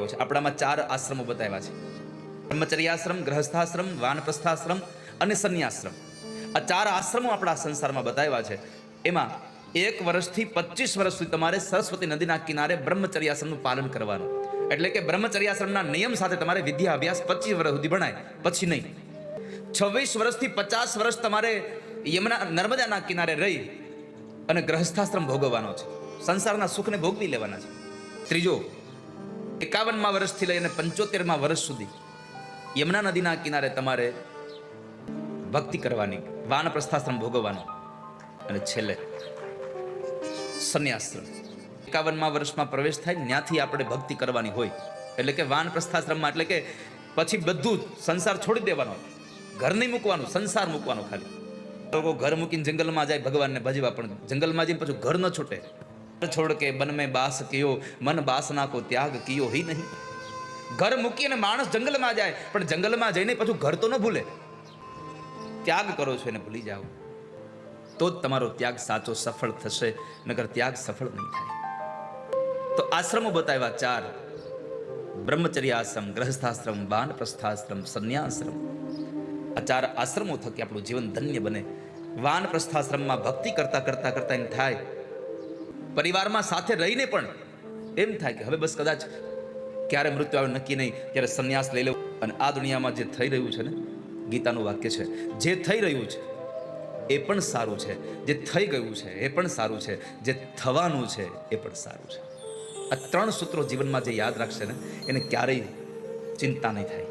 આવ્યો છે. આપણામાં 4 આશ્રમો બતાવ્યા છે: બ્રહ્મચર્યાશ્રમ, ગ્રહસ્થાશ્રમ, વાનપ્રસ્થાશ્રમ અને સંન્યાશ્રમ. આ 4 આશ્રમો આપણા સંસારમાં બતાવ્યા છે. એમાં 1 વર્ષથી 25 વર્ષ સુધી તમારે સરસ્વતી નદીના કિનારે બ્રહ્મચર્યાશ્રમનું પાલન કરવાનું. એટલે કે બ્રહ્મચર્યાશ્રમના નિયમ સાથે તમારે વિદ્યા અભ્યાસ 25 વર્ષ સુધી ભણાય, પછી નહીં. 26 વર્ષથી 50 વર્ષ તમારે નર્મદાના કિનારે રહી અને ગ્રહસ્થાશ્રમ ભોગવવાનો છે. સંસારના સુખને ભોગવી લેવાના છે. ત્રીજો, 51મા વર્ષથી લઈને 75મા વર્ષ સુધી યમુના નદીના કિનારે તમારે ભક્તિ કરવાની, વાનપ્રસ્થાશ્રમ ભોગવવાનો. અને છેલ્લે સંન્યાશ્રમ. 51મા વર્ષમાં પ્રવેશ થાય, ત્યાંથી આપણે ભક્તિ કરવાની હોય. એટલે કે વાનપ્રસ્થાશ્રમમાં એટલે કે પછી બધું સંસાર છોડી દેવાનો, ઘર નહીં મૂકવાનું, સંસાર મૂકવાનો. ખાલી લોકો ઘર મૂકીને જંગલમાં જાય ભગવાનને ભજવા, પણ જંગલમાં જઈને પછી ઘર ન છૂટે. છોડ કે બન મેં બાસ કિયો, મન બાસના કો ત્યાગ કિયો હી નહીં. ઘર મૂકીને માણસ જંગલમાં જાય, પણ જંગલમાં જઈને પછી ઘર તો ન ભૂલે. ત્યાગ કરો છો એને ભૂલી જાઓ, તો જ તમારો ત્યાગ સાચો સફળ થશે, નગર ત્યાગ સફળ નહીં થાય. તો આશ્રમો બતાવ્યા 4: બ્રહ્મચર્યાશ્રમ, ગ્રહસ્થાશ્રમ, વાનપ્રસ્થાશ્રમ, સંન્યાશ્રમ. આ 4 આશ્રમો થકી આપણું જીવન ધન્ય બને. વાનપ્રસ્થાશ્રમમાં ભક્તિ કરતા કરતા કરતા એમ થાય, પરિવારમાં સાથે રહીને પણ એમ થાય કે હવે બસ કદાચ ક્યારે મૃત્યુ આવે નક્કી નહીં, ત્યારે સંન્યાસ લઈ લેવું. અને આ દુનિયામાં જે થઈ રહ્યું છે ને, ગીતાનું વાક્ય છે, જે થઈ રહ્યું છે એ પણ સારું છે, જે થઈ ગયું છે એ પણ સારું છે, જે થવાનું છે એ પણ સારું છે. આ 3 સૂત્રો જીવનમાં જે યાદ રાખશે ને, એને ક્યારેય ચિંતા નહીં થાય.